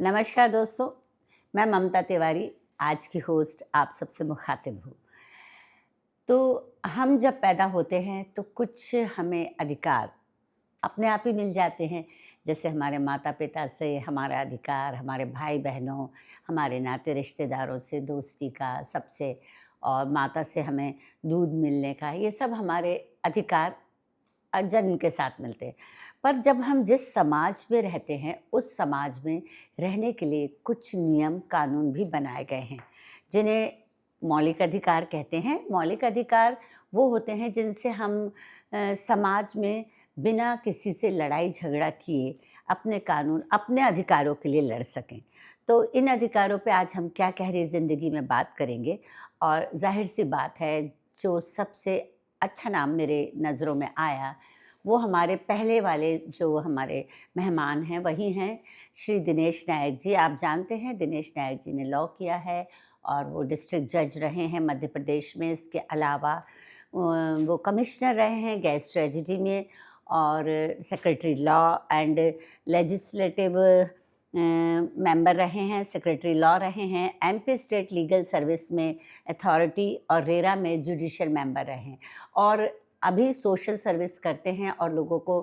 नमस्कार दोस्तों, मैं ममता तिवारी आज की होस्ट आप सबसे मुखातिब हूँ। तो हम जब पैदा होते हैं तो कुछ हमें अधिकार अपने आप ही मिल जाते हैं। जैसे हमारे माता-पिता से हमारा अधिकार, हमारे भाई-बहनों, हमारे नाते रिश्तेदारों से दोस्ती का, सबसे और माता से हमें दूध मिलने का, ये सब हमारे अधिकार जन्म के साथ मिलते हैं। पर जब हम जिस समाज में रहते हैं, उस समाज में रहने के लिए कुछ नियम कानून भी बनाए गए हैं, जिन्हें मौलिक अधिकार कहते हैं। मौलिक अधिकार वो होते हैं जिनसे हम समाज में बिना किसी से लड़ाई झगड़ा किए अपने कानून, अपने अधिकारों के लिए लड़ सकें। तो इन अधिकारों पे आज हम क्या कह रही ज़िंदगी में बात करेंगे और ज़ाहिर-सी बात है, जो सबसे अच्छा नाम मेरे नज़रों में आया, वो हमारे पहले वाले जो हमारे मेहमान हैं, वही हैं श्री दिनेश नायक जी। आप जानते हैं दिनेश नायक जी ने लॉ किया है और वो डिस्ट्रिक्ट जज रहे हैं मध्य प्रदेश में। इसके अलावा वो कमिश्नर रहे हैं गैस ट्रेजेडी में और secretary law and legislative member रहे हैं, सेक्रेटरी लॉ रहे हैं, एमपी स्टेट लीगल सर्विस में अथॉरिटी और रेरा में जुडिशियल मेंबर रहे हैं और अभी सोशल सर्विस करते हैं और लोगों को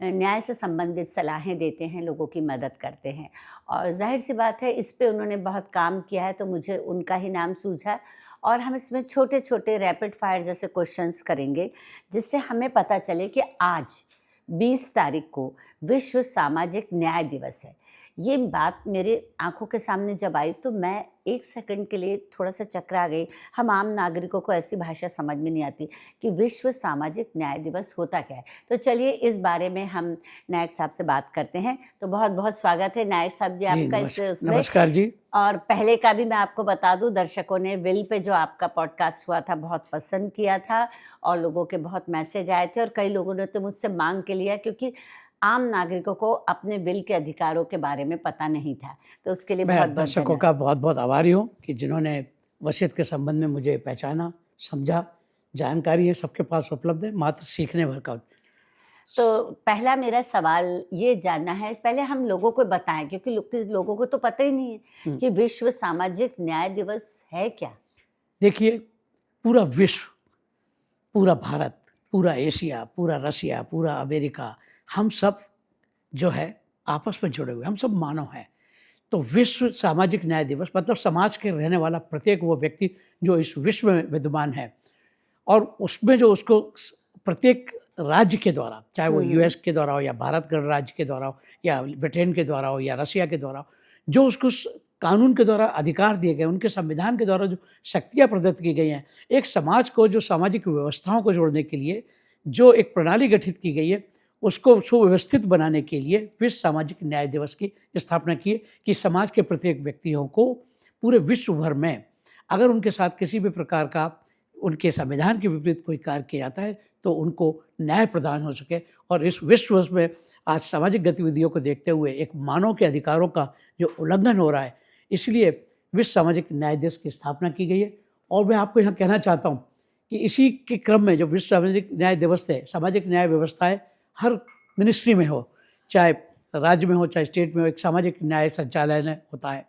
न्याय से संबंधित सलाहें देते हैं, लोगों की मदद करते हैं। और ज़ाहिर सी बात है, इस पे उन्होंने बहुत काम किया है, तो मुझे उनका ही नाम सूझा और हम इसमें छोटे-छोटे रैपिड फायर जैसे क्वेश्चंस करेंगे, जिससे हमें पता चले कि आज 20 तारीख को विश्व सामाजिक न्याय दिवस है। ये बात मेरे आँखों के सामने जब आई तो मैं 1 सेकंड के लिए थोड़ा-सा चकरा गई। हम आम नागरिकों को ऐसी भाषा समझ में नहीं आती कि विश्व सामाजिक न्याय दिवस होता क्या है। तो चलिए इस बारे में हम नायक साहब से बात करते हैं। तो बहुत-बहुत स्वागत है नायक साहब जी आपका इस उसमें। नमस्कार जी। और पहले का भी मैं आपको बता दूँ, दर्शकों ने विल पे जो आपका पॉडकास्ट हुआ था बहुत पसंद किया था और लोगों के बहुत मैसेज आए थे और कई लोगों ने तो मुझसे माँग के लिया, क्योंकि आम नागरिकों को अपने विल के अधिकारों के बारे में पता नहीं था। तो उसके लिए मैं बहुत-बहुत दर्शकों का बहुत-बहुत आभारी हूँ कि जिन्होंने वसीयत के संबंध में मुझे पहचाना, समझा। जानकारी है सबके पास उपलब्ध है, मात्र सीखने भर का। तो पहला मेरा सवाल ये जानना है, पहले हम लोगों को बताएँ, क्योंकि कुछ लोगों को तो पता ही नहीं है कि विश्व सामाजिक न्याय दिवस है क्या? देखिए, पूरा विश्व, पूरा भारत, पूरा एशिया, पूरा रसिया, पूरा अमेरिका, हम सब जो है आपस में जुड़े हुए, हम सब मानव हैं। तो विश्व सामाजिक न्याय दिवस मतलब समाज के रहने वाला प्रत्येक वो व्यक्ति जो इस विश्व में विद्यमान है और उसमें जो उसको प्रत्येक राज्य के द्वारा, चाहे वो यूएस के द्वारा हो या भारत गणराज्य के द्वारा हो या ब्रिटेन के द्वारा हो या रसिया के द्वारा हो, जो उसको कानून के द्वारा अधिकार दिए गए, उनके संविधान के द्वारा जो शक्तियाँ प्रदत्त की गई हैं, एक समाज को जो सामाजिक व्यवस्थाओं को जोड़ने के लिए जो एक प्रणाली गठित की गई है, उसको सुव्यवस्थित बनाने के लिए विश्व सामाजिक न्याय दिवस की स्थापना की कि समाज के प्रत्येक व्यक्तियों को पूरे विश्व भर में अगर उनके साथ किसी भी प्रकार का उनके संविधान के विपरीत कोई कार्य किया जाता है तो उनको न्याय प्रदान हो सके। और इस विश्व में आज सामाजिक गतिविधियों को देखते हुए एक मानव के अधिकारों का जो उल्लंघन हो रहा है, इसलिए विश्व सामाजिक न्याय दिवस की स्थापना की गई है। और मैं आपको यहाँ कहना चाहता हूँ कि इसी के क्रम में जो विश्व सामाजिक न्याय दिवस है, सामाजिक न्याय व्यवस्थाएँ हर मिनिस्ट्री में हो, चाहे राज्य में हो चाहे स्टेट में हो, एक सामाजिक न्याय संचालनालय होता है।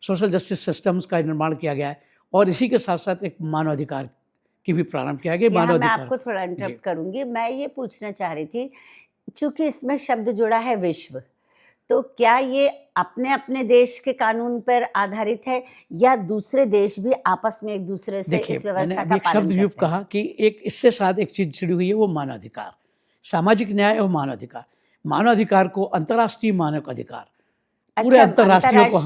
सोशल जस्टिस सिस्टम्स का निर्माण किया गया है और इसी के साथ साथ एक मानवाधिकार की भी प्रारंभ किया गया। यहाँ मैं आपको थोड़ा इंटरप्ट करूँगी। मैं ये पूछना चाह रही थी, चूँकि इसमें शब्द जुड़ा है विश्व, तो क्या ये अपने-अपने देश के कानून पर आधारित है या दूसरे देश भी आपस में एक दूसरे से इस व्यवस्था का एक शब्द पालन करते हैं? कहा कि एक इससे साथ एक चीज जुड़ी हुई है, वो मानवाधिकार, सामाजिक न्याय और मानवाधिकार। मानवाधिकार को अंतर्राष्ट्रीय मानव अधिकार, पूरे अंतर्राष्ट्रीय को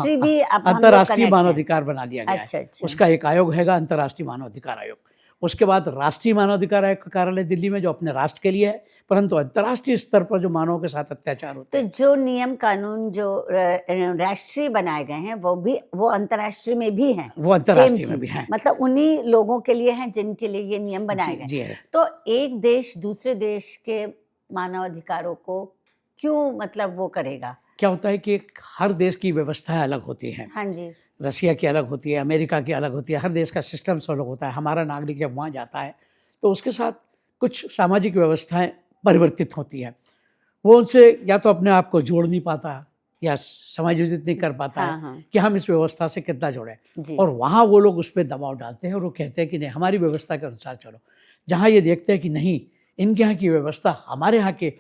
अंतर्राष्ट्रीय मानवाधिकार बना दिया गया है। उसका एक आयोग है अंतर्राष्ट्रीय मानवाधिकार आयोग। उसके बाद राष्ट्रीय मानवाधिकार आयोग का कार्यालय दिल्ली में जो अपने राष्ट्र के लिए है, परंतु अंतर्राष्ट्रीय स्तर पर जो मानवों के साथ अत्याचार होते हैं, तो जो नियम कानून जो राष्ट्रीय बनाए गए हैं वो अंतर्राष्ट्रीय में भी हैं, वो अंतर्राष्ट्रीय में भी हैं, मतलब उन्हीं लोगों के लिए हैं जिनके लिए ये नियम बनाए गए। तो एक देश दूसरे देश के मानवाधिकारों को क्यों मतलब वो करेगा? क्या होता है कि हर देश की व्यवस्थाएं अलग होती हैं। हाँ जी। रसिया की अलग होती है, अमेरिका की अलग होती है, हर देश का सिस्टम अलग होता है। हमारा नागरिक जब वहाँ जाता है तो उसके साथ कुछ सामाजिक व्यवस्थाएं परिवर्तित होती हैं। वो उनसे या तो अपने आप को जोड़ नहीं पाता या समायोजित नहीं कर पाता हाँ, है हाँ। कि हम इस व्यवस्था से कितना जुड़े, जी। और वहाँ वो लोग उस पर दबाव डालते हैं और वो कहते हैं कि नहीं, हमारी व्यवस्था के अनुसार चलो। जहाँ ये देखते हैं कि नहीं, इनके यहाँ की व्यवस्था हमारे यहाँ के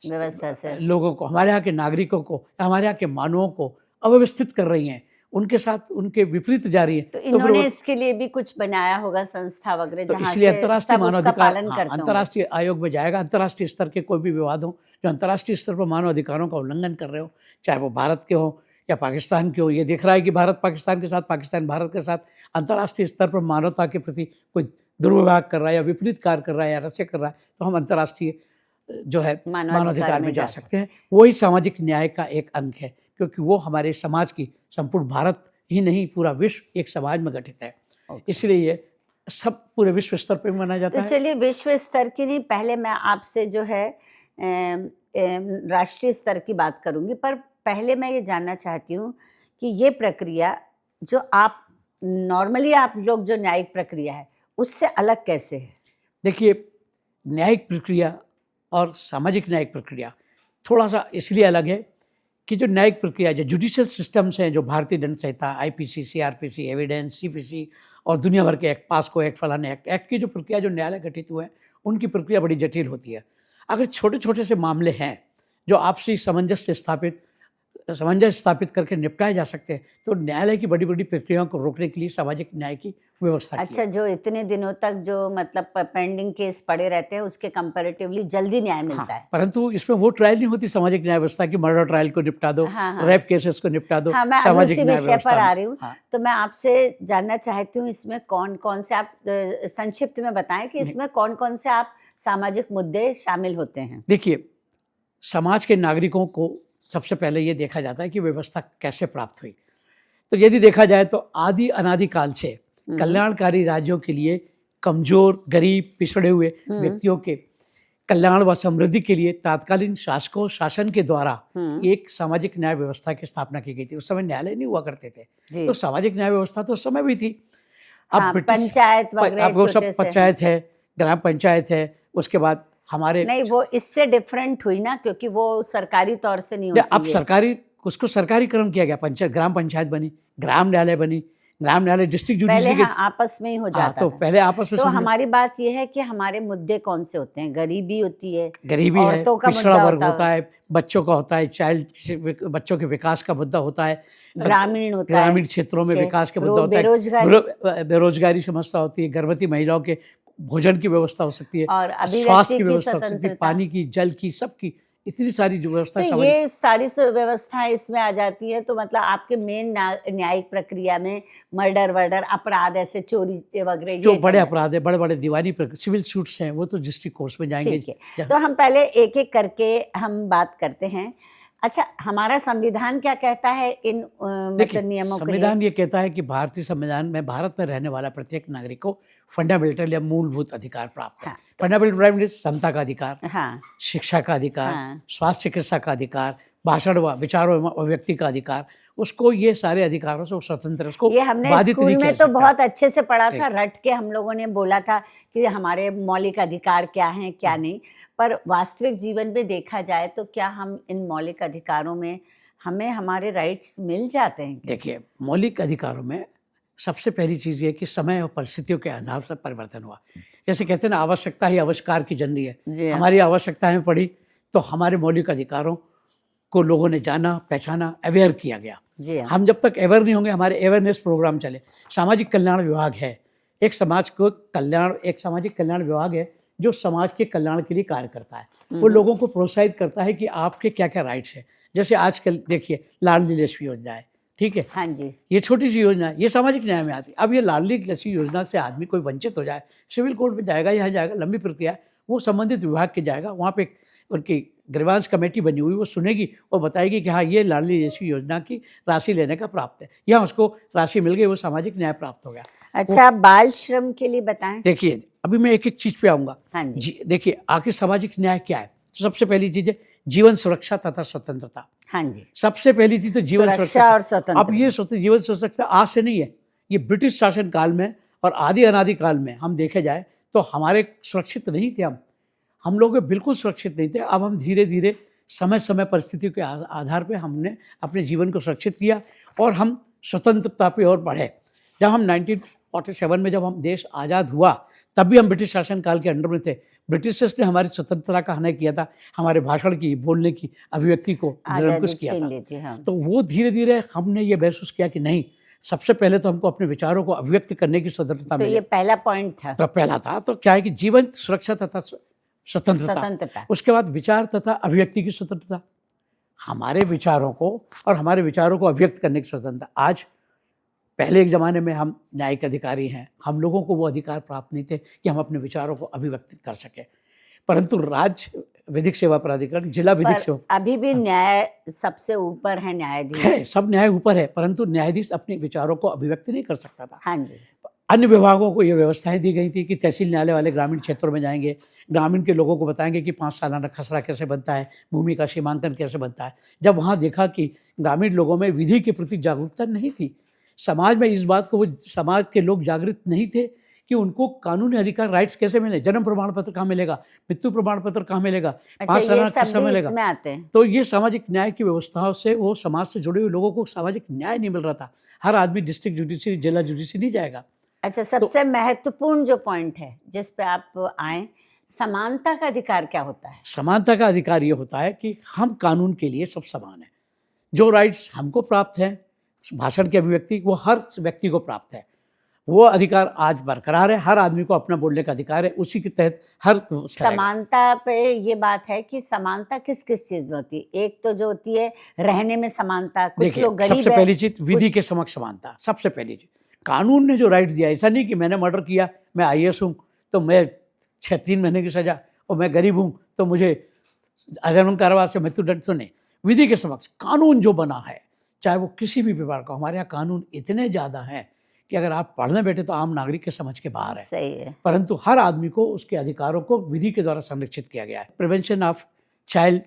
व्यवस्था से लोगों को, हमारे यहाँ के नागरिकों को, हमारे यहाँ के मानवों को अव्यवस्थित कर रही हैं, उनके साथ उनके विपरीत जा रही है। तो फिर इन्होंने वो, इसके लिए भी कुछ बनाया होगा संस्था वगैरह, तो जहाँ इसलिए से अंतर्राष्ट्रीय सब उसका मानवाधिकार, पालन हाँ, करते होंगे। अंतर्राष्ट्रीय आयोग में जाएगा। अंतर्राष्ट्रीय स्तर के कोई भी विवाद हो जो अंतर्राष्ट्रीय स्तर पर मानव अधिकारों का उल्लंघन कर रहे हो, चाहे वो भारत के हो या पाकिस्तान के हो। ये दिख रहा है कि भारत पाकिस्तान के साथ, पाकिस्तान भारत के साथ अंतर्राष्ट्रीय स्तर पर मानवता के प्रति कोई दुर्व्यवहार कर रहा है या विपरीत कार्य कर रहा है या रक्षा कर रहा है, तो हम अंतर्राष्ट्रीय जो है मानवाधिकार में जा सकते हैं। वही सामाजिक न्याय का एक अंग है, क्योंकि वो हमारे समाज की, संपूर्ण भारत ही नहीं पूरा विश्व एक समाज में गठित है, इसलिए ये सब पूरे विश्व स्तर पर मनाया जाता तो है। चलिए, विश्व स्तर की नहीं, पहले मैं आपसे जो है राष्ट्रीय स्तर की बात करूंगी, पर पहले मैं ये जानना चाहती हूँ कि ये प्रक्रिया जो आप नॉर्मली आप लोग जो न्यायिक प्रक्रिया है उससे अलग कैसे है? देखिए, न्यायिक प्रक्रिया और सामाजिक न्यायिक प्रक्रिया थोड़ा सा इसलिए अलग है कि जो न्यायिक प्रक्रिया, जो जुडिशियल सिस्टम्स हैं, जो भारतीय दंड संहिता, आईपीसी, सीआरपीसी, एविडेंस, सीपीसी और दुनिया भर के एक्ट, पास्को एक्ट, फलाने एक्ट की जो प्रक्रिया, जो न्यायालय गठित हुए हैं, उनकी प्रक्रिया बड़ी जटिल होती है। अगर छोटे छोटे से मामले हैं जो आपसी सामंजस्य स्थापित करके निपटाए जा सकते हैं, तो न्यायालय की बड़ी बड़ी प्रक्रियाओं को रोकने के लिए सामाजिक न्याय की व्यवस्था की अच्छा, है। जो इतने दिनों तक जो मतलब पेंडिंग केस पड़े रहते हैं उसके कंपैरेटिवली जल्दी न्याय मिलता है। परंतु इसमें वो ट्रायल नहीं होती सामाजिक न्याय व्यवस्था की, मर्डर ट्रायल को निपटा दो, हाँ। रेप केसेस को निपटा दो। हाँ, मैं अभी सामाजिक उसी न्याय विषय व्यवस्था पर आ में, रही हूँ। हाँ। तो मैं आपसे जानना चाहती हूँ इसमें कौन कौन से, आप संक्षिप्त में बताएं कि इसमें कौन कौन से आप सामाजिक मुद्दे शामिल होते हैं। देखिए, समाज के नागरिकों को सबसे पहले ये देखा जाता है कि व्यवस्था कैसे प्राप्त हुई। तो यदि देखा जाए तो आदि अनादि काल से कल्याणकारी राज्यों के लिए कमजोर, गरीब, पिछड़े हुए व्यक्तियों के कल्याण व समृद्धि के लिए तात्कालीन शासकों, शासन के द्वारा एक सामाजिक न्याय व्यवस्था की स्थापना की गई थी। उस समय न्यायालय नहीं हुआ करते थे, तो सामाजिक न्याय व्यवस्था तो उस समय भी थी। अब पंचायत वगैरह, अब वो सब पंचायत है, ग्राम पंचायत है, उसके बाद हमारे नहीं, वो इससे डिफरेंट हुई ना, क्योंकि वो सरकारी तौर से नहीं होती अब सरकारी, उसको सरकारीकरण किया गया। पंचायत, ग्राम पंचायत बनी, ग्राम न्यायालय बनी, ग्राम न्यायालय डिस्ट्रिक्ट जुडिशरी पहले आपस में ही हो जाता तो था। पहले आपस में। तो हमारी बात यह है कि हमारे मुद्दे कौन से होते हैं? गरीबी होती है, गरीबी है, पिछड़ा वर्ग होता है, बच्चों का होता है, बच्चों के विकास का मुद्दा होता है, ग्रामीण होता है, ग्रामीण क्षेत्रों में विकास का मुद्दा होता है, बेरोजगारी समस्या होती है, गर्भवती महिलाओं के भोजन की व्यवस्था हो सकती है, और स्वास्थ्य की व्यवस्था हो सकती है, पानी की, जल की, सबकी इतनी सारी जो व्यवस्था, तो ये सारी व्यवस्थाएं इसमें आ जाती है। तो मतलब आपके मेन न्यायिक प्रक्रिया में मर्डर वर्डर, अपराध, ऐसे चोरी वगैरह, जो बड़े अपराध है, बड़े बड़े दीवानी सिविल सूट्स हैं, वो तो डिस्ट्रिक्ट कोर्ट्स में जाएंगे। ठीक है, तो हम पहले एक एक करके हम बात करते हैं। अच्छा, हमारा संविधान क्या कहता है इन मतलब नियमों के लिए? संविधान ये कहता है कि भारतीय संविधान में भारत में रहने वाला प्रत्येक नागरिक को फंडामेंटल या मूलभूत अधिकार प्राप्त है। फंडामेंटल राइट मींस समता का अधिकार, शिक्षा का अधिकार, स्वास्थ्य चिकित्सा का अधिकार, भाषण व विचारों एवं अभिव्यक्ति का अधिकार, उसको ये सारे अधिकारों से स्वतंत्र, उसको ये हमने स्कूल में तो बहुत अच्छे से पढ़ा था, रट के हम लोगों ने बोला था कि हमारे मौलिक अधिकार क्या हैं क्या नहीं। पर वास्तविक जीवन में देखा जाए तो क्या हम इन मौलिक अधिकारों में हमें हमारे राइट्स मिल जाते हैं? देखिए, मौलिक अधिकारों में सबसे पहली चीज़ ये कि समय और परिस्थितियों के आधार से परिवर्तन हुआ। जैसे कहते हैं ना, आवश्यकता ही आविष्कार की जननी है। हमारी आवश्यकताएं पड़ी तो हमारे मौलिक अधिकारों को लोगों ने जाना, पहचाना, अवेयर किया गया। हम जब तक अवेयर नहीं होंगे, हमारे अवेयरनेस प्रोग्राम चले। सामाजिक कल्याण विभाग है, एक सामाजिक कल्याण विभाग है जो समाज के कल्याण के लिए कार्य करता है। वो लोगों को प्रोत्साहित करता है कि आपके क्या क्या राइट्स हैं। जैसे आजकल देखिए, लाडली लक्ष्मी योजना है, ठीक है, हाँ जी, ये छोटी सी योजना है, ये सामाजिक न्याय में आती है। अब ये लाडली लक्ष्मी योजना से आदमी कोई वंचित हो जाए, सिविल कोर्ट में जाएगा, यहाँ जाएगा, लंबी प्रक्रिया है, वो संबंधित विभाग के जाएगा, वहाँ पे उनकी ग्रीवांस कमेटी बनी हुई, वो सुनेगी और बताएगी कि हाँ, ये लाडली लक्ष्मी योजना की राशि लेने का प्राप्त है, या उसको राशि मिल गई, वो सामाजिक न्याय प्राप्त हो गया। अच्छा, बाल श्रम के लिए बताएं। देखिए, अभी मैं एक एक चीज पे आऊँगा। हाँ जी, देखिए, आखिर सामाजिक न्याय क्या है? तो सबसे पहली चीज है जीवन सुरक्षा तथा स्वतंत्रता। हाँ जी, सबसे पहली चीज तो जीवन सुरक्षा और स्वतंत्रता। अब ये जीवन सुरक्षा आज से नहीं है, ये ब्रिटिश शासन काल में और आदि अनादि काल में हम देखे जाए तो हमारे सुरक्षित नहीं थे। हम लोग बिल्कुल सुरक्षित नहीं थे। अब हम धीरे धीरे समय समय परिस्थितियों के आधार पे हमने अपने जीवन को सुरक्षित किया और हम स्वतंत्रता पे और बढ़े। जब हम 1947 में जब हम देश आज़ाद हुआ तब भी हम ब्रिटिश शासनकाल के अंडर में थे। ब्रिटिशर्स ने हमारी स्वतंत्रता का हनन किया था, हमारे भाषण की, बोलने की, अभिव्यक्ति को निरंकुश किया था। तो वो धीरे धीरे हमने ये महसूस किया कि नहीं, सबसे पहले तो हमको अपने विचारों को अभिव्यक्त करने की स्वतंत्रता मिले। तो ये पहला पॉइंट था। तो पहला था तो क्या है कि जीवन सुरक्षा तथा स्वतंत्रता, उसके बाद विचार तथा अभिव्यक्ति की स्वतंत्रता, हमारे विचारों को और हमारे विचारों को अभिव्यक्त करने की स्वतंत्रता। आज पहले एक ज़माने में हम न्यायिक अधिकारी हैं, हम लोगों को वो अधिकार प्राप्त नहीं थे कि हम अपने विचारों को अभिव्यक्त कर सकें, परंतु राज्य विधिक सेवा प्राधिकरण, जिला विधिक सेवा, अभी भी न्याय सबसे ऊपर है, न्यायाधीश है, सब न्याय ऊपर है, परंतु न्यायाधीश अपने विचारों को अभिव्यक्त नहीं कर सकता था। हाँ जी। अन्य विभागों को ये व्यवस्थाएं दी गई थी कि तहसील न्यायालय वाले ग्रामीण क्षेत्रों में जाएंगे, ग्रामीण के लोगों को बताएंगे कि 5 सालाना खसरा कैसे बनता है, भूमि का सीमांकन कैसे बनता है। जब वहाँ देखा कि ग्रामीण लोगों में विधि के प्रति जागरूकता नहीं थी, समाज में इस बात को, वो समाज के लोग जागृत नहीं थे कि उनको कानूनी अधिकार, राइट्स कैसे मिले, जन्म प्रमाण पत्र कहाँ मिलेगा, मृत्यु प्रमाण पत्र कहाँ मिलेगा, 5 सालाना खसरा मिलेगा। तो ये सामाजिक न्याय की व्यवस्थाओं से, वो समाज से जुड़े हुए लोगों को सामाजिक न्याय नहीं मिल रहा था। हर आदमी डिस्ट्रिक्ट जुडिशरी, जिला जुडिशरी नहीं जाएगा। अच्छा, सबसे महत्वपूर्ण जो पॉइंट है जिस पे आप आए, समानता का अधिकार क्या होता है? समानता का अधिकार ये होता है कि हम कानून के लिए सब समान हैं। जो राइट्स हमको प्राप्त हैं, भाषण की अभिव्यक्ति, वो हर व्यक्ति को प्राप्त है। वो अधिकार आज बरकरार है, हर आदमी को अपना बोलने का अधिकार है, उसी के तहत हर समानता पे ये बात है कि समानता किस किस चीज में होती है? एक तो जो होती है रहने में समानता, कुछ लोग गरीब है। सबसे पहली चीज विधि के समक्ष समानता, सबसे पहली चीज। कानून ने जो राइट दिया, ऐसा नहीं कि मैंने मर्डर किया, मैं IAS हूँ तो मैं 3 महीने की सजा, और मैं गरीब हूँ तो मुझे आजीवन कारावास से मृत्युदंड, तो नहीं। विधि के समक्ष कानून जो बना है, चाहे वो किसी भी विभाग का, हमारे यहाँ कानून इतने ज़्यादा हैं कि अगर आप पढ़ने बैठे तो आम नागरिक के समझ के बाहर है। सही है। परंतु हर आदमी को उसके अधिकारों को विधि के द्वारा संरक्षित किया गया है। Prevention of child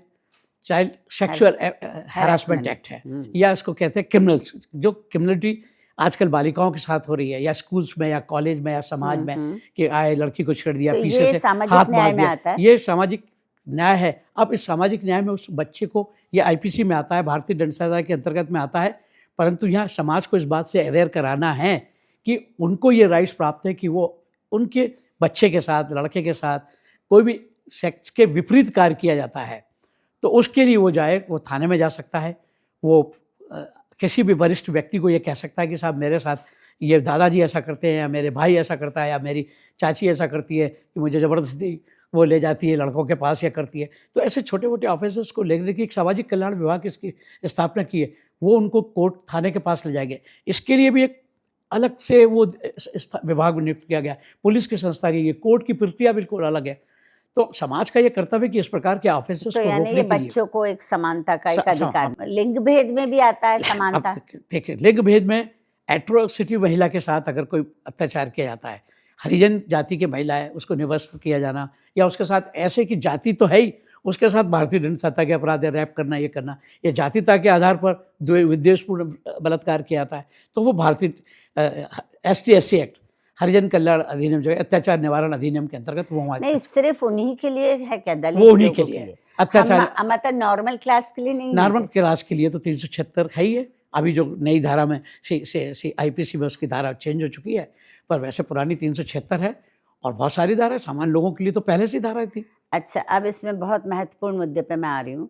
sexual harassment act है, या इसको कहते हैं क्रिमिनल्स, जो क्रिमिनलिटी आजकल बालिकाओं के साथ हो रही है, या स्कूल्स में या कॉलेज में या समाज में, कि आए लड़की को छेड़ दिया, तो पीछे ये से सामाजिक हाथ न्याय मार में दिया, आता है। ये सामाजिक न्याय है। अब इस सामाजिक न्याय में उस बच्चे को, ये IPC में आता है, भारतीय दंड संहिता के अंतर्गत में आता है, परंतु यहाँ समाज को इस बात से अवेयर कराना है कि उनको ये राइट्स प्राप्त है कि वो उनके बच्चे के साथ, लड़के के साथ कोई भी सेक्स के विपरीत कार्य किया जाता है तो उसके लिए वो जाए, वो थाने में जा सकता है, वो किसी भी वरिष्ठ व्यक्ति को ये कह सकता है कि साहब मेरे साथ ये दादाजी ऐसा करते हैं, या मेरे भाई ऐसा करता है, या मेरी चाची ऐसा करती है कि मुझे ज़बरदस्ती वो ले जाती है लड़कों के पास, या करती है। तो ऐसे छोटे मोटे ऑफिसर्स को लेने की एक सामाजिक कल्याण विभाग इसकी स्थापना की है, वो उनको कोर्ट, थाने के पास ले जाएंगे। इसके लिए भी एक अलग से वो विभाग नियुक्त किया गया, पुलिस की संस्था की, ये कोर्ट की प्रक्रिया बिल्कुल अलग है। तो समाज का ये कर्तव्य कि इस प्रकार के ऑफिसर्स तो को रोकने के लिए बच्चों को एक समानता का एक अधिकार, लिंग भेद में भी आता है समानता। देखिए, लिंग भेद में एट्रोसिटी महिला के साथ अगर कोई अत्याचार किया जाता है, हरिजन जाति की महिला है, उसको निवस्त्र किया जाना, या उसके साथ ऐसे की जाति तो है ही, उसके साथ भारतीय दंड संहिता के अपराध है, रैप करना, ये करना, या जातिता के आधार पर विद्वेषपूर्ण बलात्कार किया जाता है, तो वो भारतीय ST/SC एक्ट, हरिजन कल्याण अधिनियम जो है, अत्याचार निवारण अधिनियम के अंतर्गत वो हमारे नहीं, सिर्फ उन्हीं के लिए है क्या? दलित वो उन्हीं के लिए अत्याचार, मतलब नॉर्मल क्लास के लिए नहीं? नॉर्मल क्लास के लिए तो 376 है ही है। अभी जो नई धारा में IPC में उसकी धारा चेंज हो चुकी है, पर वैसे पुरानी 376 है, और बहुत सारी धारा है। सामान्य लोगों के लिए तो पहले से धारा थी। अच्छा, अब इसमें बहुत महत्वपूर्ण मुद्दे पे मैं आ रही हूँ।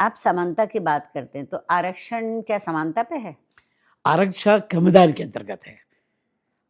आप समानता की बात करते हैं, तो आरक्षण क्या समानता पे है? आरक्षण संविधान के अंतर्गत है।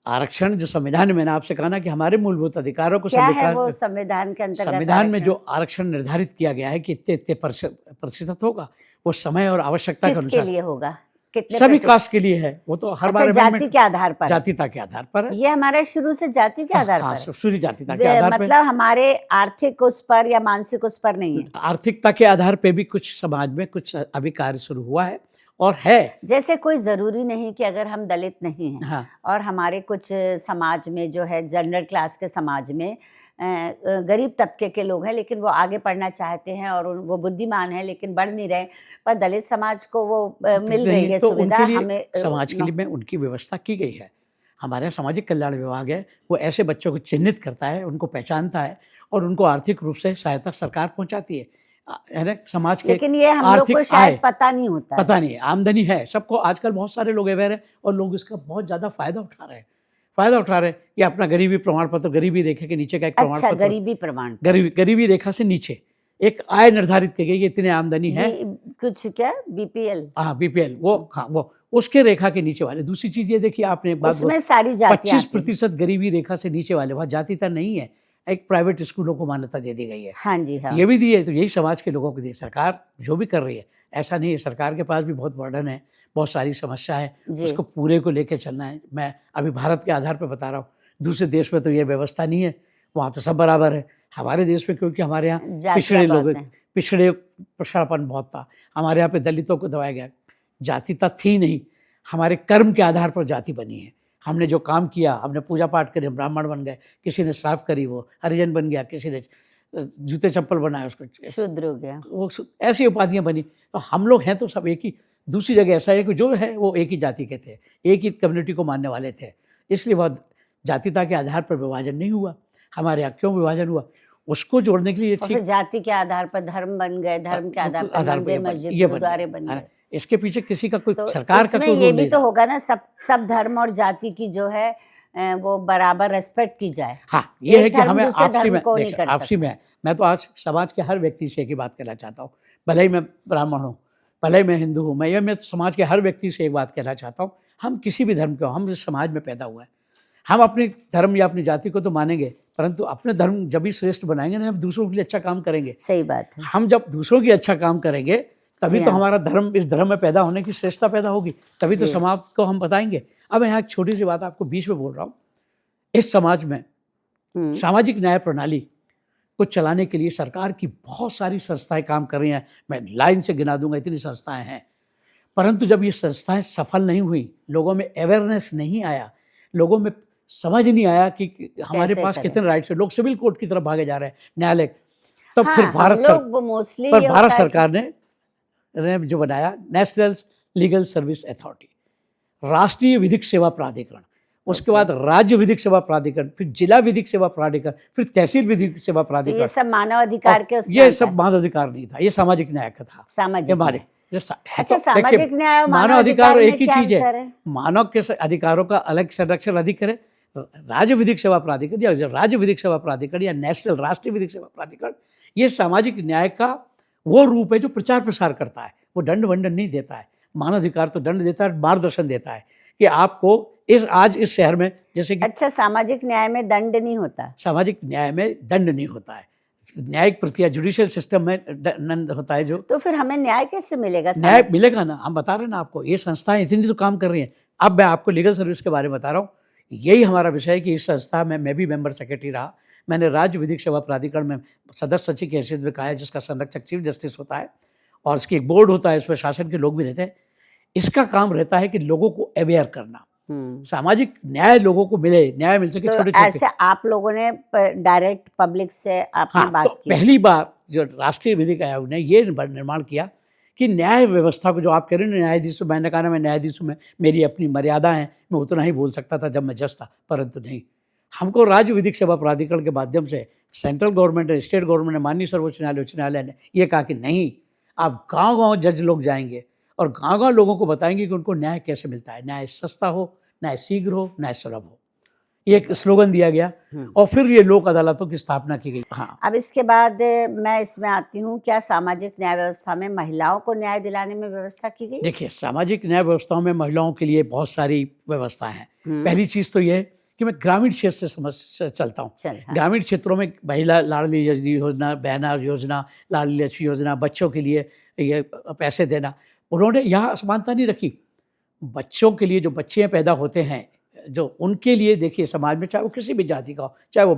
आरक्षण जो संविधान में, मैंने आपसे कहा ना कि हमारे मूलभूत अधिकारों को क्या है वो संविधान के अंतर्गत? संविधान में जो आरक्षण निर्धारित किया गया है कि इतने प्रतिशत होगा, वो समय और आवश्यकता के अनुसार किसके लिए होगा, कितने सभी कास्ट के लिए है। वो तो हर बार जाति के आधार पर, जातिता के आधार पर है। ये हमारा शुरू से जाति के आधार पर, शुरू जातिता के आधार पर, मतलब हमारे आर्थिक उस पर या मानसिक उस पर नहीं है। आर्थिकता के आधार पे भी कुछ समाज में कुछ अभी कार्य शुरू हुआ है और है। जैसे कोई ज़रूरी नहीं कि अगर हम दलित नहीं हैं, हाँ, और हमारे कुछ समाज में जो है जनरल क्लास के समाज में गरीब तबके के लोग हैं, लेकिन वो आगे पढ़ना चाहते हैं और वो बुद्धिमान हैं लेकिन बढ़ नहीं रहे, पर दलित समाज को वो मिल रही है तो सुविधा। हमें समाज के लिए में उनकी व्यवस्था की गई है। हमारे यहाँ सामाजिक कल्याण विभाग है, वो ऐसे बच्चों को चिन्हित करता है, उनको पहचानता है और उनको आर्थिक रूप से सहायता सरकार पहुँचाती है। है ना, समाज के लेकिन ये हम लोग आर्थिक को शायद आय, पता नहीं होता है। पता नहीं है, आमदनी है सबको, आजकल बहुत सारे लोग अवेयर हैं और लोग इसका बहुत ज़्यादा फायदा उठा रहे हैं, फायदा उठा रहे हैं। ये अपना गरीबी प्रमाण पत्र, गरीबी रेखा के नीचे का एक प्रमाण अच्छा, पत्र, गरीबी प्रमाण गरीबी रेखा से नीचे एक आय निर्धारित की गई, इतने आमदनी है, कुछ क्या बीपीएल, हाँ बीपीएल, वो हाँ वो उसके रेखा के नीचे वाले। दूसरी चीज ये देखिए, आपने एक बात उसमें सारी जातियां 25% गरीबी रेखा से नीचे वाले, वहाँ जातिता नहीं है, एक प्राइवेट स्कूलों को मान्यता दे दी गई है। हाँ जी, हाँ। ये भी दी है, तो यही समाज के लोगों को दी। सरकार जो भी कर रही है, ऐसा नहीं है, सरकार के पास भी बहुत बर्डन है, बहुत सारी समस्या है, उसको पूरे को लेकर चलना है। मैं अभी भारत के आधार पर बता रहा हूँ, दूसरे देश में तो ये व्यवस्था नहीं है, वहाँ तो सब बराबर है। हमारे देश में क्योंकि हमारे यहाँ पिछड़े लोग, पिछड़े पिछड़ापन बहुत था, हमारे यहाँ पे दलितों को दबाया गया, जातिता थी नहीं, हमारे कर्म के आधार पर जाति बनी है। हमने जो काम किया, हमने पूजा पाठ करे, ब्राह्मण बन गए, किसी ने साफ करी वो हरिजन बन गया, किसी ने जूते चप्पल बनाए उसको शूद्र हो गया, वो ऐसी उपाधियां बनी। तो हम लोग हैं तो सब एक ही। दूसरी जगह ऐसा है कि जो है वो एक ही जाति के थे, एक ही कम्युनिटी को मानने वाले थे, इसलिए वह जातिता के आधार पर विभाजन नहीं हुआ। हमारे यहाँ क्यों विभाजन हुआ, उसको जोड़ने के लिए ठीक, जाति के आधार पर धर्म बन गए, धर्म के आधार पर मंदिर मस्जिद गुरुद्वारे बन गए। इसके पीछे किसी का कोई तो सरकार का कोई ये भी तो होगा ना, सब धर्म और जाति की जो है वो बराबर रेस्पेक्ट की जाए। हाँ, ये है कि हमें आपसी में मैं तो आज समाज के हर व्यक्ति से एक ही बात कहना चाहता हूँ, भले ही मैं ब्राह्मण हूँ, भले ही मैं हिंदू हूँ, मैं समाज के हर व्यक्ति से एक बात कहना चाहता हूँ, हम किसी भी धर्म के हो, हम इस समाज में पैदा हुए हैं, हम अपने धर्म या अपनी जाति को तो मानेंगे, परंतु अपने धर्म जब भी श्रेष्ठ बनाएंगे ना, हम दूसरों के लिए अच्छा काम करेंगे। सही बात है। हम जब दूसरों की अच्छा काम करेंगे तभी तो हमारा धर्म, इस धर्म में पैदा होने की श्रेष्ठता पैदा होगी, तभी तो समाज को हम बताएंगे। अब मैं यहाँ एक छोटी सी बात आपको बीच में बोल रहा हूँ, इस समाज में सामाजिक न्याय प्रणाली को चलाने के लिए सरकार की बहुत सारी संस्थाएं काम कर रही हैं, मैं लाइन से गिना दूंगा, इतनी संस्थाएं हैं, परंतु जब ये संस्थाएं सफल नहीं हुई, लोगों में अवेयरनेस नहीं आया, लोगों में समझ नहीं आया कि हमारे पास कितने राइट्स है, लोग सिविल कोर्ट की तरफ भागे जा रहे हैं, न्यायालय, तब फिर भारत सरकार ने जो बनाया नेशनल लीगल सर्विस अथॉरिटी, राष्ट्रीय विधिक सेवा प्राधिकरण, उसके बाद राज्य विधिक सेवा प्राधिकरण, फिर जिला विधिक सेवा प्राधिकरण, फिर तहसील विधिक सेवा प्राधिकरण। ये सब मानव अधिकार के ये सब मानव अधिकार नहीं था, ये सामाजिक न्याय का था। अच्छा, सामाजिक न्याय मानव अधिकार एक ही चीज है, मानव के अधिकारों का अलग संरक्षण अधिक करे। राज्य विधिक सेवा प्राधिकरण या राज्य विधिक सेवा प्राधिकरण या नेशनल राष्ट्रीय विधिक सेवा प्राधिकरण, ये सामाजिक न्याय का वो रूप है जो प्रचार प्रसार करता है, वो दंड वंडन नहीं देता है। मानव अधिकार तो दंड देता है, मार्गदर्शन देता है कि आपको आज इस शहर में जैसे कि। अच्छा, सामाजिक न्याय में दंड नहीं होता, सामाजिक न्याय में दंड नहीं होता है, न्यायिक प्रक्रिया जुडिशियल सिस्टम में दंड होता है जो। तो फिर हमें न्याय कैसे मिलेगा? न्याय मिलेगा ना, हम बता रहे हैं ना आपको, ये संस्थाएं इतनी तो काम कर रही हैं। अब मैं आपको लीगल सर्विस के बारे में बता रहा हूँ, यही हमारा विषय है कि इस संस्था में मैं भी मेंबर सेक्रेटरी रहा, मैंने राज्य विधिक सेवा प्राधिकरण में सदस्य सचिव की हैसियत में कहा है, जिसका संरक्षक चीफ जस्टिस होता है और इसकी एक बोर्ड होता है, इसमें शासन के लोग भी रहते हैं। इसका काम रहता है कि लोगों को अवेयर करना, सामाजिक न्याय लोगों को मिले, न्याय मिल सके। तो ऐसे आप लोगों ने डायरेक्ट पब्लिक से आपने बात की? पहली बार जो राष्ट्रीय विधिक आयोग ने ये निर्माण किया कि न्याय व्यवस्था को, जो आप कह रहे हैं न्यायाधीश, मैंने कहा ना मैं न्यायाधीश हूँ, मेरी अपनी मर्यादा है, मैं उतना ही बोल सकता था जब मैं जज था, परंतु नहीं, हमको राज्य विधिक सेवा प्राधिकरण के माध्यम से सेंट्रल गवर्नमेंट ने, स्टेट गवर्नमेंट ने, माननीय सर्वोच्च न्यायालय, उच्च न्यायालय ने ये कहा कि नहीं, आप गांव-गांव जज लोग जाएंगे और गांव-गांव लोगों को बताएंगे कि उनको न्याय कैसे मिलता है, न्याय सस्ता हो, न्याय शीघ्र हो, न्याय सुलभ हो। ये एक स्लोगन दिया गया और फिर ये लोक अदालतों की स्थापना की गई। हाँ, अब इसके बाद मैं इसमें आती हूँ, क्या सामाजिक न्याय व्यवस्था में महिलाओं को न्याय दिलाने में व्यवस्था की गई? देखिए, सामाजिक न्याय व्यवस्थाओं में महिलाओं के लिए बहुत सारी व्यवस्थाएं हैं। पहली चीज तो ये कि मैं ग्रामीण क्षेत्र से चलता हूँ। हाँ। ग्रामीण क्षेत्रों में महिला लाडली योजना, बहना योजना, लाडली लक्ष्मी योजना, बच्चों के लिए ये पैसे देना, उन्होंने यहाँ असमानता नहीं रखी। बच्चों के लिए, जो बच्चे पैदा होते हैं, जो उनके लिए देखिए समाज में, चाहे वो किसी भी जाति का हो, चाहे वो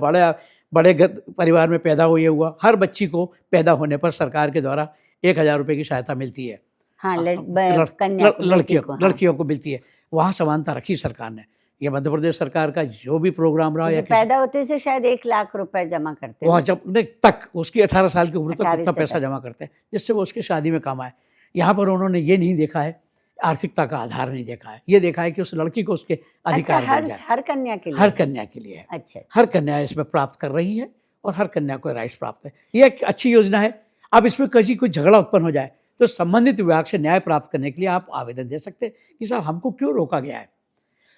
बड़े परिवार में पैदा हुआ, हर बच्ची को पैदा होने पर सरकार के द्वारा 1000 रुपये की सहायता मिलती है। हाँ, लड़कियों को मिलती है। वहाँ समानता रखी सरकार ने। ये मध्य प्रदेश सरकार का जो भी प्रोग्राम रहा, या पैदा होते से शायद 1 लाख रुपए जमा करते हैं, वहाँ जब तक उसकी 18 साल की उम्र तक उतना पैसा जमा करते हैं, जिससे वो उसकी शादी में काम आए। यहाँ पर उन्होंने ये नहीं देखा है, आर्थिकता का आधार नहीं देखा है, ये देखा है कि उस लड़की को उसके अधिकार मिल जाए। हर कन्या के लिए, हर कन्या के लिए है। अच्छा, हर कन्या इसमें प्राप्त कर रही है और हर कन्या को राइट्स प्राप्त है। ये एक अच्छी योजना है। अब इसमें कहीं कोई झगड़ा उत्पन्न हो जाए तो संबंधित विभाग से न्याय प्राप्त करने के लिए आप आवेदन दे सकते हैं कि साहब हमको क्यों रोका गया है।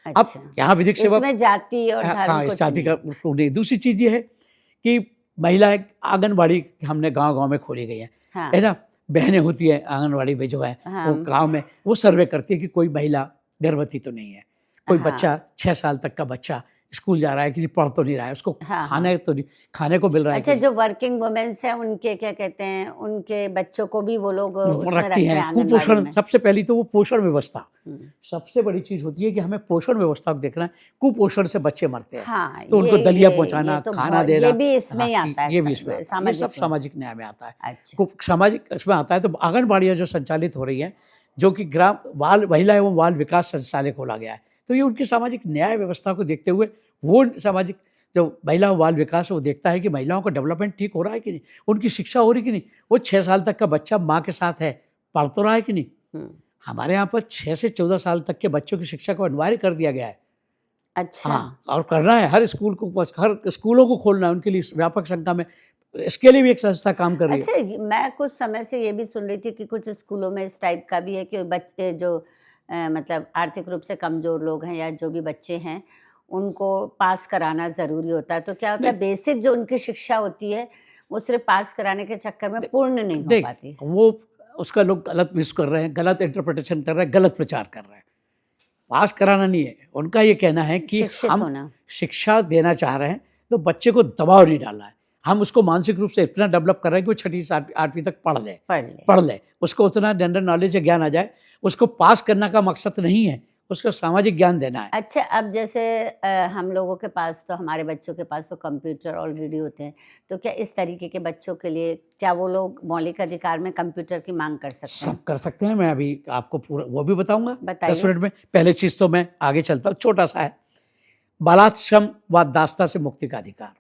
अब अच्छा, यहाँ विधिक सेवा इसमें जाति और हाँ, धर्म इस कुछ जाति का नहीं। उसको नहीं। दूसरी चीज ये है कि महिलाएं आंगनबाड़ी हमने गांव-गांव में खोली गई हाँ है ना। बहनें होती है आंगनबाड़ी में जो है हाँ वो गांव में वो सर्वे करती है कि कोई महिला गर्भवती तो नहीं है, कोई हाँ बच्चा 6 साल तक का बच्चा स्कूल जा रहा है कि नहीं, पढ़ तो नहीं रहा है, उसको हाँ हाँ। खाने तो नहीं, खाने को मिल रहा है अच्छा, कि जो वर्किंग वुमेन्स हैं उनके क्या कहते हैं, उनके बच्चों को भी वो लोग नहीं, उसमें रखती रखते हैं हैं। आंगनबाड़ी कुपोषण में। सबसे पहली तो वो पोषण व्यवस्था हम्म, सबसे बड़ी चीज होती है कि हमें पोषण व्यवस्था को देखना है। कुपोषण से बच्चे मरते हैं हाँ, तो उनको दलिया ये पहुंचाना, तो खाना बहुत, देना, ये भी इसमें ही हाँ, आता है, ये भी इसमें आता है। ये सामाजिक सब में। सामाजिक न्याय में आता है। अच्छा, सामाजिक इसमें आता है। तो आंगनबाड़ियाँ जो संचालित हो रही हैं, जो कि ग्राम बाल महिला एवं बाल विकास संचालय खोला गया है, तो ये उनकी सामाजिक न्याय व्यवस्था को देखते हुए वो सामाजिक जो महिला बाल विकास है वो देखता है कि महिलाओं का डेवलपमेंट ठीक हो रहा है कि नहीं, उनकी शिक्षा हो रही कि नहीं, वो 6 साल तक का बच्चा माँ के साथ है, पढ़ तो रहा है कि नहीं। हम्म, हमारे यहाँ पर 6 से 14 साल तक के बच्चों की शिक्षा को अनिवार्य कर दिया गया है। अच्छा, हाँ, और करना है, हर स्कूलों को खोलना है उनके लिए व्यापक संख्या में। इसके लिए भी एक संस्था काम कर रही है। अच्छा, मैं कुछ समय से ये भी सुन रही थी कि कुछ स्कूलों में इस टाइप का भी है कि बच्चे जो मतलब आर्थिक रूप से कमजोर लोग हैं या जो भी बच्चे हैं उनको पास कराना ज़रूरी होता है। तो क्या होता है, नहीं, बेसिक जो उनकी शिक्षा होती है वो सिर्फ पास कराने के चक्कर में पूर्ण नहीं हो देख पाती। वो उसका लोग गलत मिस कर रहे हैं, गलत इंटरप्रिटेशन कर रहे हैं, गलत प्रचार कर रहे हैं। पास कराना नहीं है, उनका ये कहना है कि शिक्षित हम होना। शिक्षा देना चाह रहे हैं तो बच्चे को दबाव नहीं डालना है। हम उसको मानसिक रूप से इतना डेवलप कर रहे हैं कि वो 6ठी से 8वीं तक पढ़ ले, उसको उतना जनरल नॉलेज या ज्ञान आ जाए। उसको पास करना का मकसद नहीं है, उसको सामाजिक ज्ञान देना है। अच्छा, अब जैसे हम लोगों के पास तो, हमारे बच्चों के पास तो कंप्यूटर ऑलरेडी होते हैं, तो क्या इस तरीके के बच्चों के लिए क्या वो लोग मौलिक अधिकार में कंप्यूटर की मांग कर सकते हैं? सब कर सकते हैं। मैं अभी आपको पूरा वो भी बताऊंगा 10 बताइए। मिनट में। पहले चीज़ तो मैं आगे चलता हूँ, छोटा सा है, बालाश्रम व दास्ता से मुक्ति का अधिकार।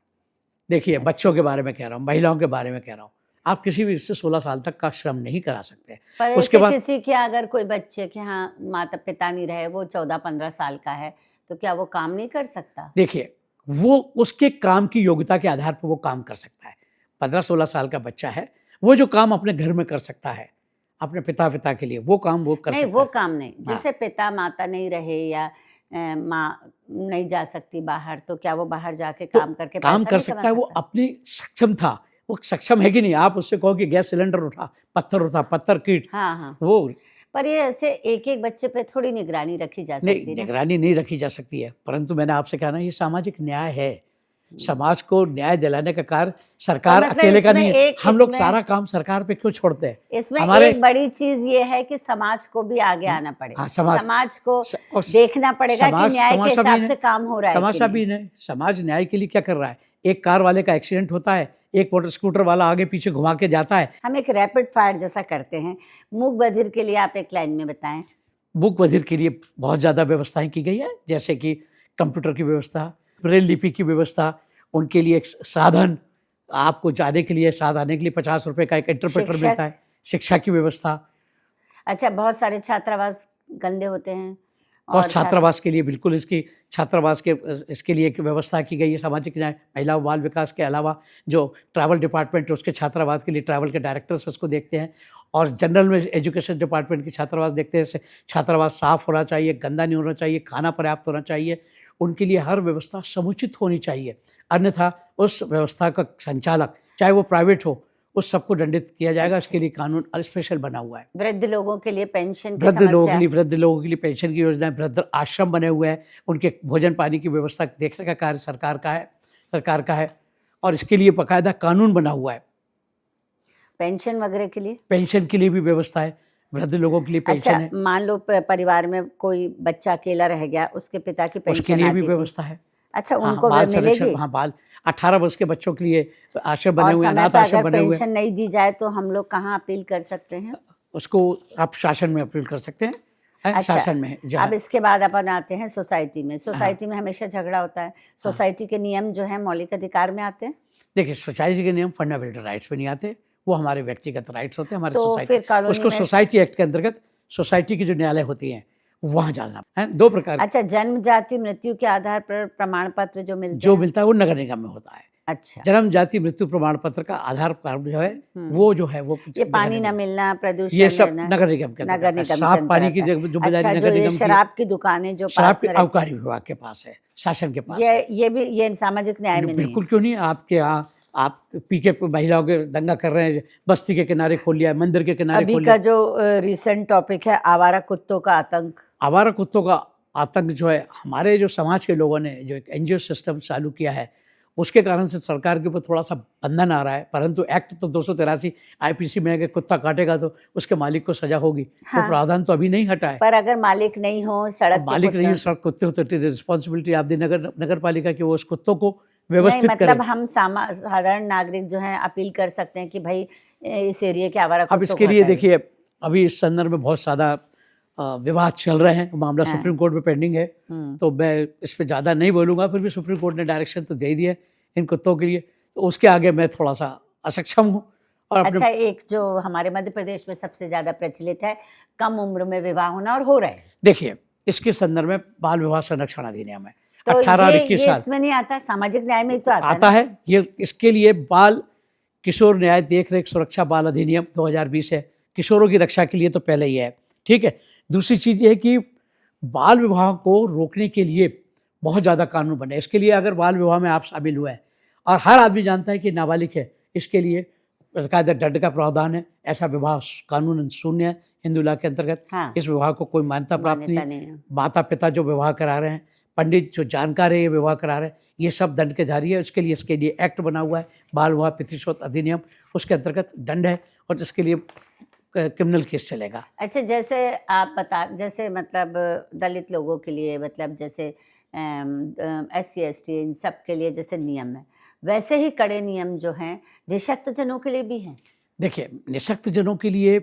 देखिए, अच्छा। बच्चों के बारे में कह रहा हूँ, महिलाओं के बारे में कह रहा हूँ। आप किसी भी से 16 साल तक का श्रम नहीं करा सकते। पर उसके ऐसे बाद किसी के अगर कोई बच्चे के यहाँ माता पिता नहीं रहे, वो 14-15 साल का है, तो क्या वो काम नहीं कर सकता? देखिए, वो उसके काम की योग्यता के आधार पर वो काम कर सकता है। 15-16 साल का बच्चा है, वो जो काम अपने घर में कर सकता है, अपने पिता के लिए वो काम वो कर नहीं, सकता वो है। काम नहीं, हाँ। जैसे पिता माता नहीं रहे या माँ नहीं जा सकती बाहर, तो क्या वो बाहर जाके तो काम करके काम पैसा कर नहीं कमा सकता है, वो सकता? अपनी सक्षम था, वो सक्षम है कि नहीं। आप उससे कहो कि गैस सिलेंडर उठा, पत्थर कीट, हाँ हाँ, वो पर ये ऐसे एक-एक बच्चे पे थोड़ी निगरानी रखी जा नहीं, सकती ना। निगरानी नहीं रखी जा सकती है। परंतु मैंने आपसे कहा ना, ये सामाजिक न्याय है। समाज को न्याय दिलाने का कार्य सरकार मतलब अकेले का इसमें नहीं है। एक हम लोग इसमें सारा काम सरकार पे क्यों छोड़ते हैं? इसमें हमारे एक बड़ी चीज ये है कि समाज को भी आगे आना पड़ेगा। हाँ, समाज को और देखना पड़ेगा कि समाज न्याय के तमाशा भी हिसाब नहीं, से काम हो रहा है कि तमाशा नहीं। भी नहीं। समाज न्याय के लिए क्या कर रहा है? एक कार वाले का एक्सीडेंट होता है, एक मोटर स्कूटर वाला आगे पीछे घुमा के जाता है। हम एक रैपिड फायर जैसा करते हैं। मूक बधिर के लिए आप एक लाइन में बताएं। मूक बधिर के लिए बहुत ज़्यादा व्यवस्थाएं की गई है, जैसे कि कंप्यूटर की व्यवस्था, ब्रेल लिपि की व्यवस्था, उनके लिए एक साधन, आपको जाने के लिए, साथ आने के लिए 50 रुपए का एक इंटरप्रेटर शिक्षक। मिलता है, शिक्षा की व्यवस्था। अच्छा, बहुत सारे छात्रावास गंदे होते हैं और और छात्रावास के लिए बिल्कुल इसकी छात्रावास के इसके लिए एक व्यवस्था की गई है। सामाजिक न्याय महिला व बाल विकास के अलावा जो ट्रैवल डिपार्टमेंट है, उसके छात्रावास के लिए ट्रैवल के डायरेक्टर्स उसको देखते हैं, और जनरल में एजुकेशन डिपार्टमेंट की छात्रावास देखते हैं। छात्रावास साफ होना चाहिए, गंदा नहीं होना चाहिए, खाना पर्याप्त होना चाहिए, उनके लिए हर व्यवस्था समुचित होनी चाहिए। अन्यथा उस व्यवस्था का संचालक, चाहे वो प्राइवेट हो, उस सबको दंडित किया जाएगा। इसके लिए कानून स्पेशल बना हुआ है। वृद्ध लोगों के लिए पेंशन की वृद्ध लोगों के समस्या। लिए पेंशन की योजना है, वृद्ध आश्रम बने हुए हैं, उनके भोजन पानी की व्यवस्था देखने का कार्य सरकार का है, और इसके लिए बाकायदा कानून बना हुआ है। पेंशन वगैरह के लिए, पेंशन के लिए भी व्यवस्था है, वृद्ध लोगों के लिए पेंशन अच्छा, है, मान लो परिवार में कोई बच्चा अकेला रह गया, उसके पिता की उसके पेंशन लिए भी आती थी। व्यवस्था है। अच्छा, हाँ, उनको बाल मिलेगी। संरक्षण, हाँ, बाल 18 वर्ष के बच्चों के लिए आश्रम बने और हुए हैं, समय अनाथ पर आश्रम अगर बने हुए हैं। पेंशन नहीं दी जाए तो हम लोग कहाँ अपील कर सकते हैं? उसको आप शासन में अपील कर सकते हैं। अच्छा, शासन में अब इसके बाद अपन आते हैं सोसाइटी में। सोसाइटी में हमेशा झगड़ा होता है। सोसाइटी के नियम जो है मौलिक अधिकार में आते हैं। देखिए, सोसाइटी के नियम फंडामेंटल राइट्स में नहीं आते, वो हमारे व्यक्तिगत राइट्स होते हैं। हमारे तो फिर सोसाइटी, कॉलोनी उसको में सोसाइटी एक्ट के अंतर्गत सोसाइटी की जो न्यायालय होती हैं वहाँ जाना है। 2 प्रकार अच्छा, जन्म जाति मृत्यु के आधार पर प्रमाण पत्र जो मिलते जो हैं, मिलता है वो नगर निगम में होता है। अच्छा। जन्म जाति मृत्यु प्रमाण पत्र का आधार कार्ड जो है वो जो है वो ये पानी न मिलना, प्रदूषण ये सब लेना, नगर निगम के नगर अंतर्गत निगम आता है। के साफ पानी की अंतर्गत है। जिम्मेदारी अच्छा, नगर जो ये निगम की है। शराब की दुकानें जो शराब पास के में रहती आबकारी विभाग के पास है, शासन के पास हैं, है। ये भी ये सामाजिक न्याय में नहीं है। बिल्कुल क्यों नहीं, आपके यहाँ आप पी के महिलाओं के दंगा कर रहे हैं, बस्ती के किनारे खोल लिया है, मंदिर के किनारे अभी खोल का लिया। जो रिसेंट टॉपिक है आवारा कुत्तों का आतंक, आवारा कुत्तों का आतंक जो है, हमारे जो समाज के लोगों ने जो एक एनजीओ सिस्टम चालू किया है उसके कारण से सरकार के ऊपर थोड़ा सा बंधन आ रहा है, परंतु एक्ट तो 283 आईपीसी में है कि कुत्ता काटेगा तो उसके मालिक को सजा होगी। हाँ। वो प्रावधान तो अभी नहीं हटा है। पर अगर मालिक नहीं हो, सड़क पे मालिक नहीं कुत्ता- हो, सड़क कुत्ते हो तो it is responsibility of the nagar palika कि वो उस कुत्तों को नहीं, व्यवस्थित मतलब करे। हम साधारण नागरिक जो हैं अपील कर सकते हैं कि भाई इस एरिया के आवारा अब कुत्तों इसके को लिए हटाइए। देखिए, अभी इस संदर्भ में बहुत ज़्यादा विवाद चल रहे हैं, मामला हाँ। सुप्रीम कोर्ट में पेंडिंग है, तो मैं इस पर ज़्यादा नहीं बोलूँगा। फिर भी सुप्रीम कोर्ट ने डायरेक्शन तो दे दिया है इन कुत्तों के लिए, तो उसके आगे मैं थोड़ा सा असक्षम हूँ। और अपने अच्छा, एक जो हमारे मध्य प्रदेश में सबसे ज्यादा प्रचलित है, कम उम्र में विवाह होना, और हो रहा है, देखिए इसके संदर्भ में बाल विवाह संरक्षण अधिनियम है, तो 18 और ये 21 साल इसमें नहीं आता, सामाजिक न्याय में ही तो आता आता है है। ये इसके लिए बाल किशोर न्याय देख रेख सुरक्षा बाल अधिनियम 2020 है, किशोरों की रक्षा के लिए तो पहले ही है, ठीक है। दूसरी चीज़ ये है कि बाल विवाह को रोकने के लिए बहुत ज़्यादा कानून बने। इसके लिए अगर बाल विवाह में आप शामिल हुए हैं और हर आदमी जानता है कि नाबालिग है, इसके लिए कायदा दंड का प्रावधान है। ऐसा विवाह कानून शून्य है हिंदू लॉ के अंतर्गत। हाँ। इस विवाह को कोई मान्यता प्राप्त मान्यता नहीं नहीं है। है। माता पिता जो विवाह करा रहे हैं, पंडित जो जानकार है ये विवाह करा रहे हैं, ये सब दंड के धारी है। इसके लिए एक्ट बना हुआ है, बाल विवाह प्रतिशोध अधिनियम, उसके अंतर्गत दंड है और इसके लिए क्रिमिनल केस चलेगा। अच्छा, जैसे आप जैसे मतलब दलित लोगों के लिए, मतलब जैसे SC ST इन सब के लिए जैसे नियम है, वैसे ही कड़े नियम जो हैं निःशक्त जनों के लिए भी हैं। देखिए, निःशक्त जनों के लिए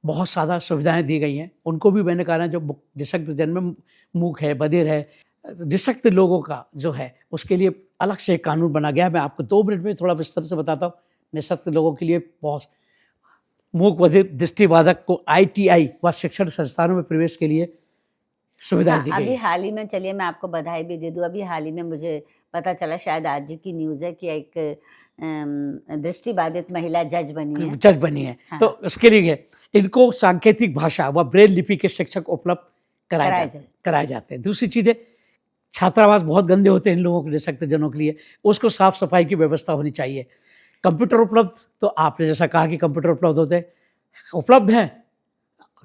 बहुत ज़्यादा सुविधाएं दी गई हैं। उनको भी मैंने कहा ना, जो निःशक्त जन में मूक है, बधिर है, निःशक्त लोगों का जो है उसके लिए अलग से एक कानून बना गया है। मैं आपको 2 मिनट में थोड़ा विस्तार से बताता हूँ। निःशक्त लोगों के लिए बहुत मूक बधिर दृष्टिबाधक को ITI व शिक्षण संस्थानों में प्रवेश के लिए सुविधाएं दी गई अभी हैं। हाल ही में, चलिए मैं आपको बधाई भी दे दूं, अभी हाल ही में मुझे पता चला, शायद आज की न्यूज़ है कि एक दृष्टिबाधित महिला जज बनी है। जज बनी है। हाँ। तो उसके लिए इनको सांकेतिक भाषा व ब्रेल लिपि के शिक्षक उपलब्ध कराए जाते हैं। दूसरी चीज़ है, छात्रावास बहुत गंदे होते हैं इन लोगों के निःशक्त जनों के लिए, उसको साफ सफाई की व्यवस्था होनी चाहिए। कंप्यूटर उपलब्ध, तो आपने जैसा कहा कि कंप्यूटर उपलब्ध होते हैं, उपलब्ध हैं,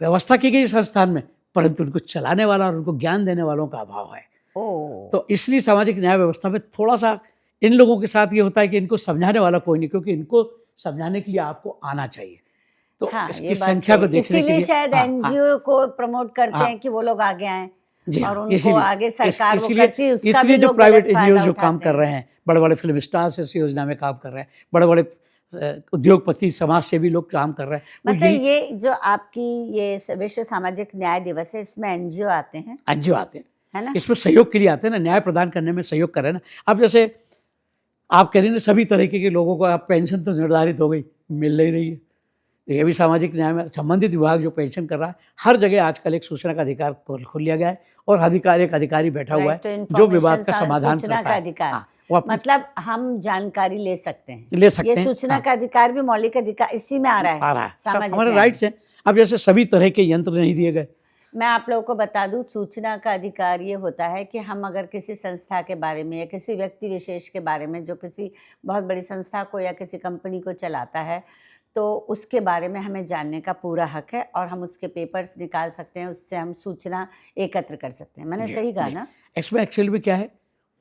व्यवस्था की गई संस्थान में, परंतु उनको चलाने वाला और उनको ज्ञान देने वालों का अभाव है। तो इसलिए सामाजिक न्याय व्यवस्था में थोड़ा सा इन लोगों के साथ ये होता है कि इनको समझाने वाला कोई नहीं, क्योंकि इनको समझाने के लिए आपको आना चाहिए। तो हाँ, इसकी संख्या को देखने के लिए शायद NGO को प्रमोट करते हैं कि वो लोग आगे आएं, और उनको आगे सरकार वो करती है, उसका भी जो लोग प्राइवेट गलत NGO फायदा जो काम उठाते कर हैं। रहे हैं, बड़े बड़े फिल्म स्टार्स इस योजना में काम कर रहे हैं, बड़े बड़े उद्योगपति समाज से भी लोग काम कर रहे हैं। मतलब ये जो आपकी ये विश्व सामाजिक न्याय दिवस है, इसमें NGO आते हैं, NGO आते हैं, है ना, इसमें सहयोग के लिए आते हैं ना, न्याय प्रदान करने में सहयोग कर रहे हैं ना। अब जैसे आप कह रही ना, सभी तरीके के लोगों को आप पेंशन तो निर्धारित हो गई, मिल नहीं रही है, तो ये भी सामाजिक न्याय में संबंधित विभाग जो पेंशन कर रहा है, हर जगह आजकल एक सूचना का अधिकार खोल लिया गया है और एक अधिकारी बैठा हुआ है जो विवाद का समाधान करता है। हाँ, मतलब हम जानकारी ले सकते हैं, ये सूचना का अधिकार भी मौलिक अधिकार इसी में आ रहा है, सब हमारे राइट्स हैं। अब जैसे सभी तरह के यंत्र नहीं दिए गए। मैं आप लोगों को बता दूं, सूचना का अधिकार ये होता है कि हम अगर किसी संस्था के बारे में या किसी व्यक्ति विशेष के बारे में जो किसी बहुत बड़ी संस्था को या किसी कंपनी को चलाता है, तो उसके बारे में हमें जानने का पूरा हक है और हम उसके पेपर्स निकाल सकते हैं, उससे हम सूचना एकत्र कर सकते हैं। मैंने सही कहा ना? इसमें एक्चुअली में क्या है,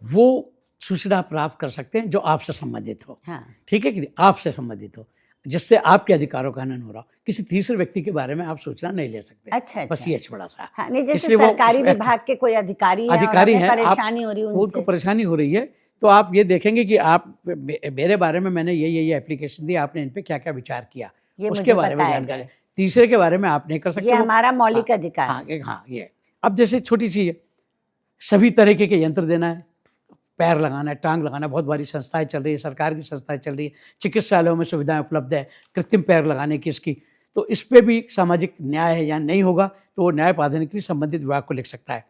वो सूचना प्राप्त कर सकते हैं जो आपसे संबंधित हो। हाँ। ठीक है कि नहीं, आपसे संबंधित हो, जिससे आपके अधिकारों का हनन हो रहा हो। किसी तीसरे व्यक्ति के बारे में आप सूचना नहीं ले सकते। अच्छा, बस ये बड़ा सा। हाँ, नहीं, जैसे सरकारी विभाग के कोई अधिकारी हैं, परेशानी हो रही है, उनको परेशानी हो रही है, तो आप ये देखेंगे कि आप मेरे बारे में मैंने ये एप्लीकेशन दी, आपने इन पे क्या क्या विचार किया, उसके बारे में जानकारी। तीसरे के बारे में आप नहीं कर सकते, ये हमारा मौलिक अधिकार। हाँ, ये अब जैसे छोटी चीज़ है, सभी तरीके के यंत्र देना है, पैर लगाना है, टांग लगाना है, बहुत बड़ी संस्थाएं चल रही है, सरकार की संस्थाएं चल रही है, चिकित्सालयों में सुविधाएं उपलब्ध है कृत्रिम पैर लगाने की इसकी, तो इस पर भी सामाजिक न्याय है या नहीं होगा, तो वो न्याय प्राधिकरण संबंधित विभाग को लिख सकता है।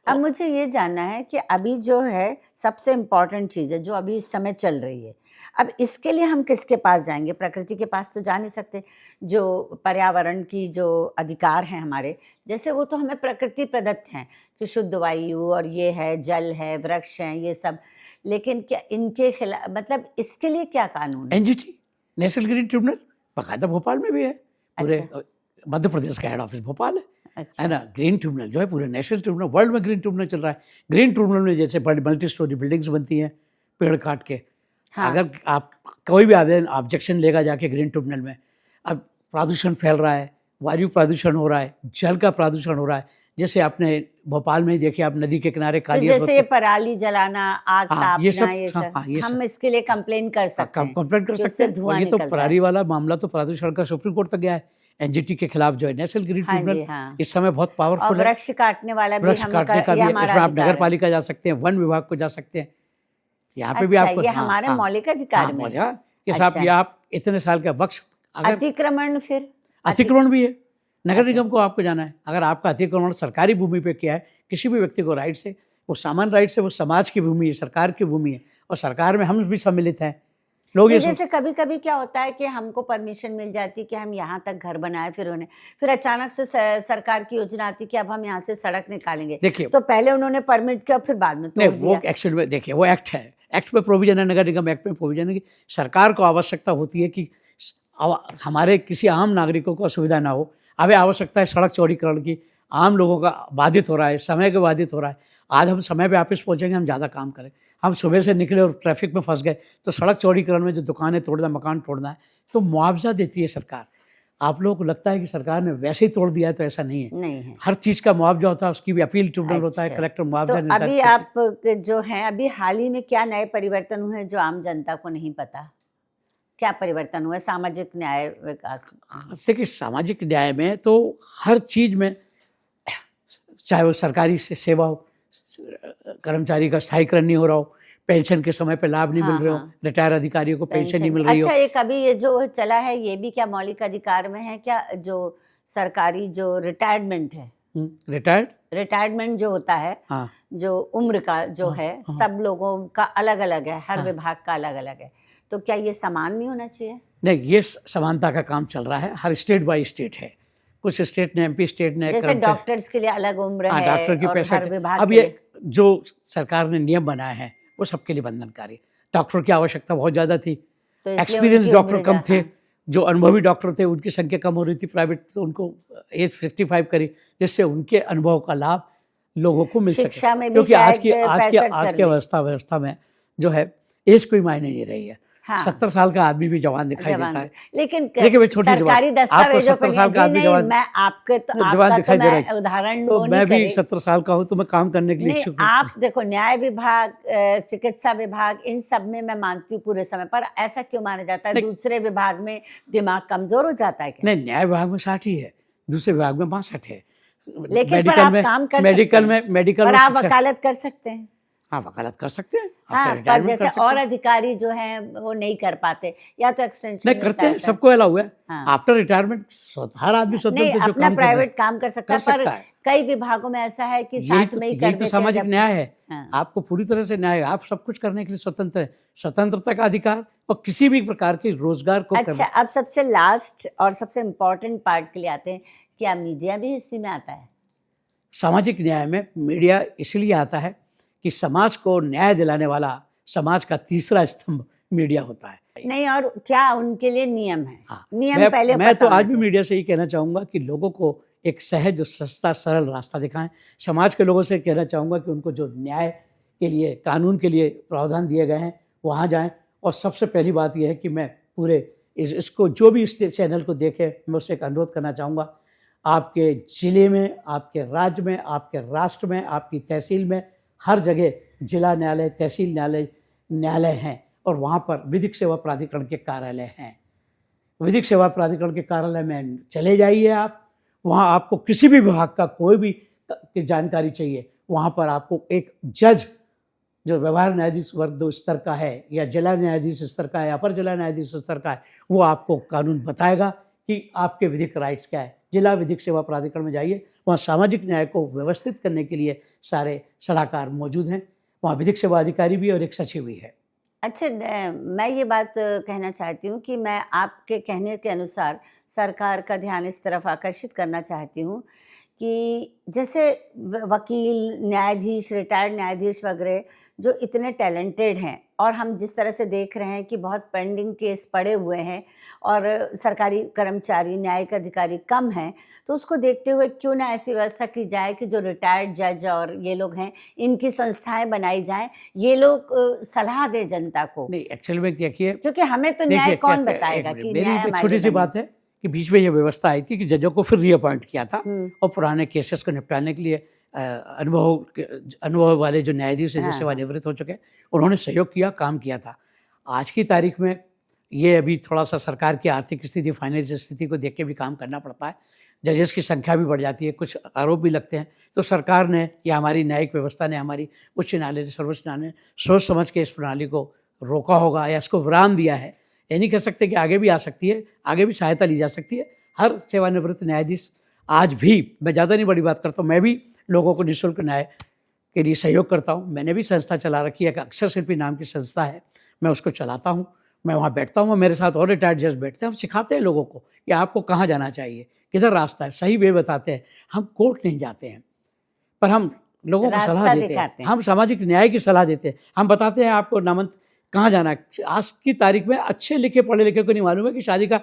अब मुझे ये जानना है कि अभी जो है सबसे इम्पोर्टेंट चीज़ है जो अभी इस समय चल रही है, अब इसके लिए हम किसके पास जाएंगे? प्रकृति के पास तो जा नहीं सकते। जो पर्यावरण की जो अधिकार हैं हमारे, जैसे वो तो हमें प्रकृति प्रदत्त हैं कि शुद्ध वायु और ये है, जल है, वृक्ष हैं, ये सब, लेकिन क्या इनके खिलाफ, मतलब इसके लिए क्या कानून है? एनजीटी, नेशनल ग्रीन ट्रिब्यूनल, बाकायदा भोपाल में भी है। पूरे अच्छा। मध्य प्रदेश का हेड ऑफिस भोपाल है अच्छा। ना। ग्रीन ट्रिब्यूनल जो है पूरे नेशनल ट्रिब्यूनल, वर्ल्ड में ग्रीन ट्रिब्यूनल चल रहा है। ग्रीन ट्रिब्यूनल में जैसे बड़ी मल्टी स्टोरी बिल्डिंग्स बनती हैं पेड़ काट के, हाँ। अगर आप कोई भी आवेदन ऑब्जेक्शन लेगा जाके ग्रीन ट्रिब्यूनल में, अब प्रदूषण फैल रहा है, वायु प्रदूषण हो रहा है, जल का प्रदूषण हो रहा है। जैसे आपने भोपाल में ही देखिए, आप नदी के किनारे तो काली जैसे ये पराली जलाना, आग हाँ, ये तापना, सब, ये हाँ, सब हाँ, ये हम सब इसके लिए कंप्लेन कर सकते हैं कंप्लेंट कर कि सकते उससे हैं। धुआं और ये तो निकलता है। पराली वाला मामला तो प्रदूषण का सुप्रीम कोर्ट तक गया है। एनजीटी के खिलाफ जो है नेशनल ग्रीन हाँ जी, ट्रिब्यूनल हाँ। इस समय बहुत और पावरफुल है। वृक्ष काटने वाला भी वृक्ष हम काटने का ये भी है, हमारा इसमें आप अधिकार नगर है। पालिका जा सकते हैं, वन विभाग को जा सकते हैं। यहाँ पे भी अच्छा, आपको ये हाँ, हमारे हाँ, मौलिक हाँ, अधिकार में है। बोलिए कि साहब अच्छा। ये आप इतने साल का वक्ष, अगर अतिक्रमण फिर अतिक्रमण भी है, नगर अच्छा। निगम को आपको जाना है। अगर आपका अतिक्रमण सरकारी भूमि पे किया है, किसी भी व्यक्ति को राइट से, वो सामान्य राइट से, वो समाज की भूमि है, सरकार की भूमि है, और सरकार में हम भी सम्मिलित हैं। लोग नहीं, ये जैसे कभी कभी क्या होता है कि हमको परमिशन मिल जाती है कि हम यहाँ तक घर बनाए, फिर अचानक से सरकार की योजना आती कि अब हम यहाँ से सड़क निकालेंगे, देखिए, तो पहले उन्होंने परमिट किया, फिर बाद में नहीं, तोड़ वो दिया। एक्चुअल में देखिए वो एक्ट है, एक्ट में प्रोविजन है, नगर निगम एक्ट में प्रोविजन है कि सरकार को आवश्यकता होती है कि हमारे किसी आम नागरिकों को असुविधा ना हो। हमें आवश्यकता है सड़क चौड़ीकरण की, आम लोगों का बाधित हो रहा है, समय का बाधित हो रहा है। आज हम समय पे ऑफिस पहुंचेंगे, हम ज़्यादा काम करें। हम सुबह से निकले और ट्रैफिक में फंस गए, तो सड़क चौड़ीकरण में जो दुकानें तोड़ना, मकान तोड़ना है, तो मुआवजा देती है सरकार। आप लोगों को लगता है कि सरकार ने वैसे ही तोड़ दिया है, तो ऐसा नहीं है। नहीं है। हर चीज़ का मुआवजा होता है, उसकी भी अपील ट्रिब्यूनल होता है, अच्छा। कलेक्टर तो मुआवजा अभी निर्धारित आप जो हैं, अभी हाल ही में क्या नए परिवर्तन हुए हैं जो आम जनता को नहीं पता? क्या परिवर्तन हुआ सामाजिक न्याय विकास? देखिए, सामाजिक न्याय में तो हर चीज़ में, चाहे वो सरकारी सेवा हो, कर्मचारी का स्थायीकरण नहीं हो रहा हो, पेंशन के समय पे लाभ नहीं मिल रहे हो, हाँ। रिटायर अधिकारियों को पेंशन नहीं मिल रही हो। अच्छा, ये कभी ये जो चला है, ये भी क्या मौलिक अधिकार में है क्या? जो सरकारी जो रिटायरमेंट है, रिटायरमेंट जो होता है, हाँ, जो उम्र का जो हाँ, है, हाँ। सब लोगों का अलग अलग है, हर हाँ। विभाग का अलग अलग है, तो क्या ये समान नहीं होना चाहिए? नहीं, ये समानता का काम चल रहा है, हर स्टेट बाय स्टेट है। कुछ स्टेट ने, एमपी स्टेट ने, जैसे डॉक्टर्स के लिए अलग उम्र हाँ, है डॉक्टर की और पैसा हर विभाग अब के ये लिए। जो सरकार ने नियम बनाए हैं वो सबके लिए बंधनकारी है। डॉक्टर की आवश्यकता बहुत ज़्यादा थी, तो इसलिए एक्सपीरियंस उनकी डॉक्टर उम्र कम थे, हाँ। जो अनुभवी डॉक्टर थे उनकी संख्या कम हो रही थी प्राइवेट, तो उनको एज 65 करी, जिससे उनके अनुभव का लाभ लोगों को मिल सके। शिक्षा में भी क्योंकि आज की शायद आज के 65 आज कर के दी। व्यवस्था में जो है एज कोई मायने नहीं रही है। हाँ। 70 साल का आदमी भी जवान दिखाई जवान, देता है। लेकिन देखिए भाई, छोटी सी बात, सरकारी आपको दस्तावेजों 70 पर साल का जी आदमी नहीं, जवान मैं आपके तो जवान आपका तो दिखाई दे रहा मैं है, उदाहरण तो वो मैं नहीं भी करी। 70 साल का हूँ, तो मैं काम करने के लिए नहीं, इच्छुक हूँ। आप देखो, न्याय विभाग, चिकित्सा विभाग, इन सब में मैं मानती हूँ पूरे समय, पर ऐसा क्यों माना जाता है नहीं। दूसरे विभाग में दिमाग कमजोर हो जाता है क्या? नहीं, न्याय विभाग में 60 ही है, दूसरे विभाग में 62 है। लेकिन पर आप काम कर सकते हैं, मेडिकल पर में आप शिक्षा, वकालत कर सकते हैं। हाँ, वकालत कर सकते हैं, हाँ, आफ्टर पर रिटायरमेंट जैसे कर सकते और हैं। अधिकारी जो हैं वो नहीं कर पाते, या तो एक्सटेंशन नहीं, करते हैं, सबको अलाउ हुआ है। हाँ। आफ्टर रिटायरमेंट हर आदमी नहीं, स्वतंत्र जो अपना काम कर रहा है प्राइवेट काम कर सकता कर है, पर सकता है। कई विभागों में ऐसा है कि यही साथ में ही कर यही तो देते हैं सामाजिक जब। न्याय है। हाँ। आपको पूरी तरह से न्याय, आप सब कुछ करने के लिए स्वतंत्र है, स्वतंत्रता का अधिकार, और किसी भी प्रकार के रोजगार को अच्छा, करना। अब सबसे लास्ट और सबसे इम्पोर्टेंट पार्ट के लिए आते हैं, क्या मीडिया भी इसी में आता है? सामाजिक न्याय में मीडिया इसलिए आता है कि समाज को न्याय दिलाने वाला समाज का तीसरा स्तंभ मीडिया होता है। नहीं, और क्या उनके लिए नियम है? हाँ, नियम पहले मैं पता तो होना आज भी चाहिए। मीडिया से ये कहना चाहूँगा कि लोगों को एक सहज, सस्ता, सरल रास्ता दिखाएं। समाज के लोगों से कहना चाहूँगा कि उनको जो न्याय के लिए, कानून के लिए प्रावधान दिए गए हैं, वहाँ जाएं। और सबसे पहली बात यह है कि मैं पूरे इसको जो भी इस चैनल को देखे, मैं उससे एक अनुरोध करना चाहूँगा, आपके ज़िले में, आपके राज्य में, आपके राष्ट्र में, आपकी तहसील में, हर जगह जिला न्यायालय, तहसील न्यायालय हैं, और वहाँ पर विधिक सेवा प्राधिकरण के कार्यालय हैं। विधिक सेवा प्राधिकरण के कार्यालय में चले जाइए आप, वहाँ आपको किसी भी विभाग का कोई भी जानकारी चाहिए, वहाँ पर आपको एक जज जो व्यवहार न्यायाधीश वर्ग 2 स्तर का है, या जिला न्यायाधीश स्तर का है, अपर जिला न्यायाधीश स्तर का है, वो आपको कानून बताएगा कि आपके विधिक राइट्स क्या है। जिला विधिक सेवा प्राधिकरण में जाइए, वहाँ सामाजिक न्याय को व्यवस्थित करने के लिए सारे सलाहकार मौजूद हैं। वहाँ विधिक सेवा अधिकारी भी और एक सचिव भी है। अच्छा, मैं ये बात कहना चाहती हूँ कि मैं आपके कहने के अनुसार सरकार का ध्यान इस तरफ आकर्षित करना चाहती हूँ कि जैसे वकील, न्यायाधीश, रिटायर्ड न्यायाधीश वगैरह जो इतने टैलेंटेड हैं, और हम जिस तरह से देख रहे हैं कि बहुत पेंडिंग केस पड़े हुए हैं और सरकारी कर्मचारी, न्यायिक अधिकारी कम हैं, तो उसको देखते हुए क्यों ना ऐसी व्यवस्था की जाए कि जो रिटायर्ड जज और ये लोग हैं, इनकी संस्थाएं बनाई जाएं, ये लोग सलाह दें जनता को। नहीं, एक्चुअल में देखिए, क्योंकि हमें तो न्याय कौन बताएगा कि मेरी न्याय एक हमारे छोटी सी बने। बात है कि बीच में ये व्यवस्था आई थी कि जजों को फिर रीअपॉइंट किया था और पुराने केसेस को निपटाने के लिए अनुभव वाले जो न्यायाधीश हैं, जो सेवानिवृत्त हो चुके, उन्होंने सहयोग किया, काम किया था। आज की तारीख में ये अभी थोड़ा सा सरकार की आर्थिक स्थिति, फाइनेंशियल स्थिति को देख के भी काम करना पड़ता है। जजेस की संख्या भी बढ़ जाती है, कुछ आरोप भी लगते हैं, तो सरकार ने या हमारी न्यायिक व्यवस्था ने, हमारी उच्च न्यायालय, सर्वोच्च न्यायालय ने सोच समझ के इस प्रणाली को रोका होगा या इसको विराम दिया है। ये नहीं कह सकते कि आगे भी आ सकती है, आगे भी सहायता ली जा सकती है। हर सेवानिवृत्त न्यायाधीश आज भी, मैं ज़्यादा नहीं बड़ी बात करता हूँ, मैं भी लोगों को निःशुल्क न्याय के लिए सहयोग करता हूँ। मैंने भी संस्था चला रखी है, एक अक्षर शिल्पी नाम की संस्था है, मैं उसको चलाता हूँ। मैं वहाँ बैठता हूँ, मेरे साथ और रिटायर्ड जज बैठते हैं, हम सिखाते हैं लोगों को कि आपको कहाँ जाना चाहिए, किधर रास्ता है, सही वे बताते हैं। हम कोर्ट नहीं जाते हैं, पर हम लोगों को सलाह देते हैं, हम सामाजिक न्याय की सलाह देते हैं, हम बताते हैं आपको नामंत कहाँ जाना है। आज की तारीख में अच्छे लिखे पढ़े लिखे को नहीं मालूम है कि शादी का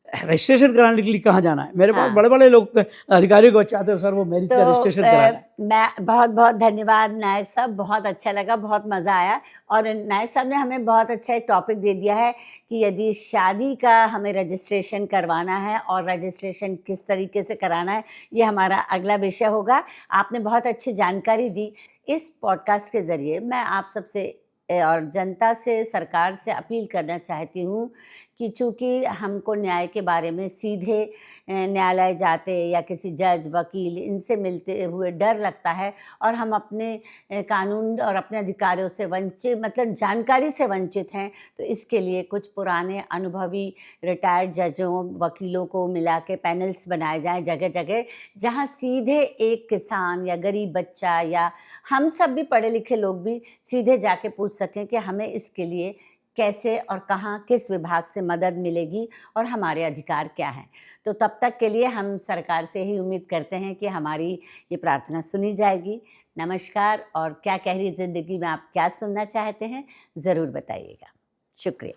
रजिस्ट्रेशन कराने के लिए कहाँ जाना है। मेरे पास बड़े बड़े लोग अधिकारियों को चाहते हैं, सर वो मैरिज का रजिस्ट्रेशन कराना है। मैं बहुत बहुत धन्यवाद नायक साहब, बहुत अच्छा लगा, बहुत मज़ा आया। और नायक साहब ने हमें बहुत अच्छा एक टॉपिक दे दिया है कि यदि शादी का हमें रजिस्ट्रेशन करवाना है और रजिस्ट्रेशन किस तरीके से कराना है, ये हमारा अगला विषय होगा। आपने बहुत अच्छी जानकारी दी। इस पॉडकास्ट के ज़रिए मैं आप सबसे और जनता से, सरकार से अपील करना चाहती हूँ कि चूँकि हमको न्याय के बारे में सीधे न्यायालय जाते या किसी जज, वकील, इनसे मिलते हुए डर लगता है और हम अपने कानून और अपने अधिकारों से वंचित, मतलब जानकारी से वंचित हैं, तो इसके लिए कुछ पुराने अनुभवी रिटायर्ड जजों, वकीलों को मिला के पैनल्स बनाए जाएं जगह जगह, जहां सीधे एक किसान या गरीब बच्चा या हम सब भी पढ़े लिखे लोग भी सीधे जाके पूछ सकें कि हमें इसके लिए कैसे और कहाँ, किस विभाग से मदद मिलेगी और हमारे अधिकार क्या हैं। तो तब तक के लिए हम सरकार से ही उम्मीद करते हैं कि हमारी ये प्रार्थना सुनी जाएगी। नमस्कार। और क्या कह रही ज़िंदगी में आप क्या सुनना चाहते हैं, ज़रूर बताइएगा। शुक्रिया।